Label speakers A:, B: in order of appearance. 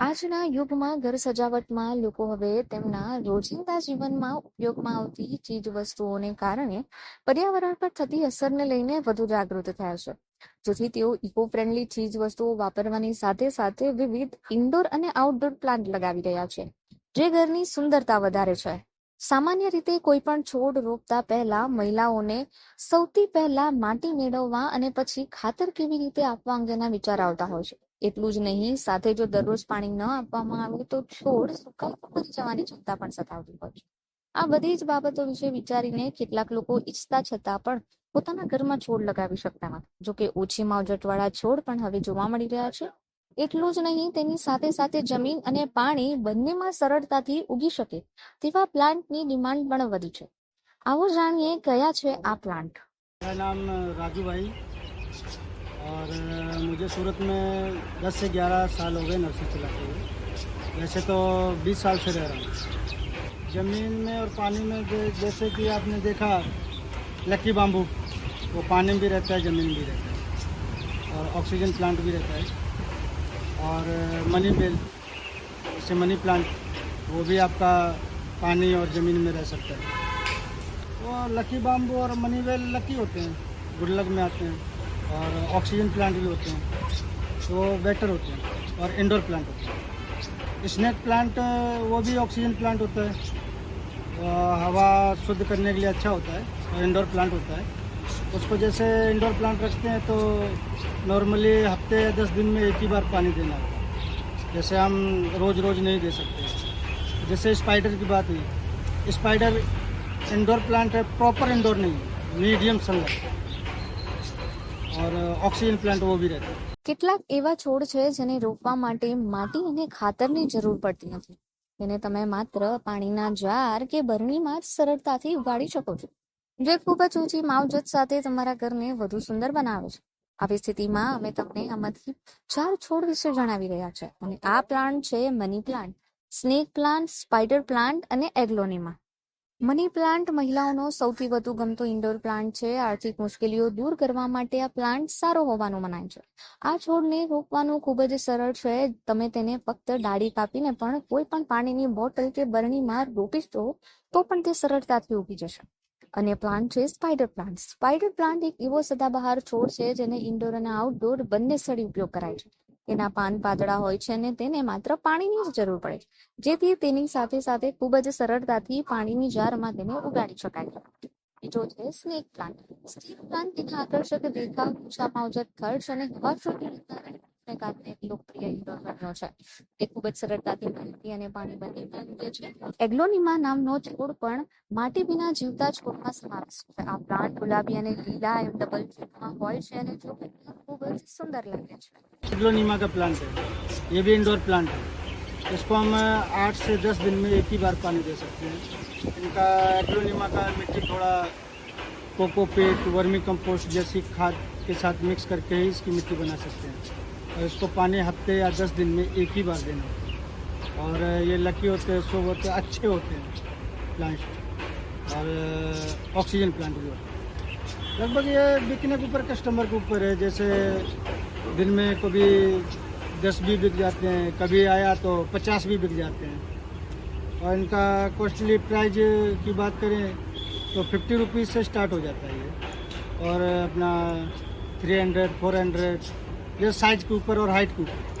A: આજના યુગમાં ઘર સજાવટમાં લોકો હવે તેમના રોજિંદા જીવનમાં ઉપયોગમાં આવતી ચીજ વસ્તુઓને કારણે પર્યાવરણ પર થતી અસરને લઈને વધુ જાગૃત થયા છે. જેથી તેઓ ઇકો ફ્રેન્ડલી ચીજ વસ્તુઓ વાપરવાની સાથે સાથે વિવિધ ઇન્ડોર અને આઉટડોર પ્લાન્ટ લગાવી રહ્યા છે, જે ઘરની સુંદરતા વધારે છે. સામાન્ય રીતે કોઈ પણ છોડ રોપતા પહેલા મહિલાઓને સૌથી પહેલા માટી મેળવવા અને પછી ખાતર કેવી રીતે આપવા અંગેના વિચાર આવતા હોય છે. એટલું જ નહીં, સાથે જો દરરોજ પાણી ન આપવામાં આવે તો છોડ સુકાઈ મરી જવાની ચિંતા પણ સતાવતી હોય છે. આ બધી જ બાબતો વિશે વિચારીને કેટલાક લોકો ઈચ્છતા છતાં પણ પોતાના ઘરમાં છોડ લગાવી શકતા નથી. જોકે ઓછી માવજતવાળા છોડ પણ હવે જોવા મળી રહ્યા છે. એટલું જ નહીં, તેની સાથે સાથે જમીન અને પાણી બંનેમાં સરળતાથી ઉગી શકે તેવા પ્લાન્ટની ડિમાન્ડ પણ વધી છે. આવો જાણીએ કયા છે આ પ્લાન્ટ.
B: मेरा नाम राजू भाई और मुझे सूरत में 10 से 11 साल हो गए नर्सरी चलाते हुए। वैसे तो 20 साल से रह रहा हूँ। ज़मीन में और पानी में जैसे कि आपने देखा लक्की बाम्बू, वो पानी में भी रहता है, ज़मीन में भी रहता है, और ऑक्सीजन प्लांट भी रहता है। और मनी बेल, जैसे मनी प्लांट, वो भी आपका पानी और ज़मीन में रह सकता है। वो लकी बाम्बू और मनी बेल लकी होते हैं, गुडलक में आते हैं, और ऑक्सीजन प्लांट भी होते हैं, तो वो बेटर होते हैं। और इंडोर प्लांट होते हैं। स्नेक प्लांट वो भी ऑक्सीजन प्लांट होता है, हवा शुद्ध करने के लिए अच्छा होता है, और इंडोर प्लांट होता है। उसको जैसे इंडोर प्लांट रखते हैं तो नॉर्मली हफ्ते या 10 दिन में एक ही बार पानी देना होता है, जैसे हम रोज़ रोज़ नहीं दे सकते। जैसे स्पाइडर की बात हुई, स्पाइडर इंडोर प्लांट है, प्रॉपर इंडोर नहीं है, मीडियम सनलाइट, और ऑक्सीजन प्लांट वो भी रहता है।
A: કેટલાક એવા છોડ છે જેને રોપવા માટે માટી અને ખાતરની જરૂર પડતી નથી. તેને તમે માત્ર પાણીના જાર કે બરણીમાં જ સરળતાથી ઉગાડી શકો છો, જે ખૂબ જ ઓછી માવજત સાથે તમારા ઘરને વધુ સુંદર બનાવે છે. આવી સ્થિતિમાં અમે તમને આમાંથી 4 છોડ વિશે જણાવી રહ્યા છે, અને આ પ્લાન્ટ છે money plant, snake plant, spider plant અને એગ્લોનિમા. મની પ્લાન્ટ મહિલાઓનો સૌથી વધુ ગમતો ઇન્ડોર પ્લાન્ટ છે. આર્થિક મુશ્કેલીઓ દૂર કરવા માટે આ પ્લાન્ટ સારો હોવાનું મનાય છે. આ છોડને રોપવાનું ખૂબ જ સરળ છે. તમે તેને ફક્ત ડાળી કાપીને પણ કોઈ પણ પાણીની બોટલ કે બરણીમાં રોપી દો તો પણ તે સરળતાથી ઉગી જશે. અને પ્લાન્ટ છે સ્પાઈડર પ્લાન્ટ. સ્પાઈડર પ્લાન્ટ એક એવો સદાબહાર છોડ છે જેને ઇન્ડોર અને આઉટડોર બંને સ્થળે ઉપયોગ કરાય છે. તેના પાન પાતળા હોય છે અને તેને માત્ર પાણીની જ જરૂર પડે છે, જેથી તેની સાથે સાથે ખૂબ જ સરળતાથી પાણીની જારમાં તેને ઉગાડી શકાય. બીજો છે સ્નેક પ્લાન્ટ. સ્નેક પ્લાન્ટ તેના આકર્ષક દેખાવ, ઓછા માવજત ખર્ચ અને હવા શુદ્ધિને કારણે લોકપ્રિય ઇન્ડોર બન્યો છે. તે ખૂબ જ સરળતાથી માટી અને પાણી બંને ઉગે છે. એગ્લોનિમા નામનો છોડ પણ માટી વિના જીવતા છોડમાં સમાવેશ છે. આ પ્લાન્ટ ગુલાબી અને લીલા એમ ડબલ શેડમાં હોય છે અને જોઈને ખૂબ જ સુંદર લાગે છે.
B: एग्लोनिमा का प्लांट है, ये भी इंडोर प्लांट है। इसको हम 8 से 10 दिन में एक ही बार पानी दे सकते हैं। इनका एग्लोनिमा का मिट्टी थोड़ा कोकोपीट, वर्मी कंपोस्ट जैसी खाद के साथ मिक्स करके ही इसकी मिट्टी बना सकते हैं, और इसको पानी हफ्ते या 10 दिन में एक ही बार देना होता है। और ये लकी होते हैं, शुभ होते हैं, अच्छे होते हैं प्लांट, और ऑक्सीजन प्लांट भी होते हैं। लगभग ये बिकने के ऊपर, कस्टमर के ऊपर है। जैसे दिन में कभी 10 भी बिक जाते हैं, कभी आया तो 50 भी बिक जाते हैं। और इनका कॉस्टली प्राइस की बात करें तो 50 रुपीज़ से स्टार्ट हो जाता है ये, और अपना 300, 400, ये साइज के ऊपर और हाइट के ऊपर।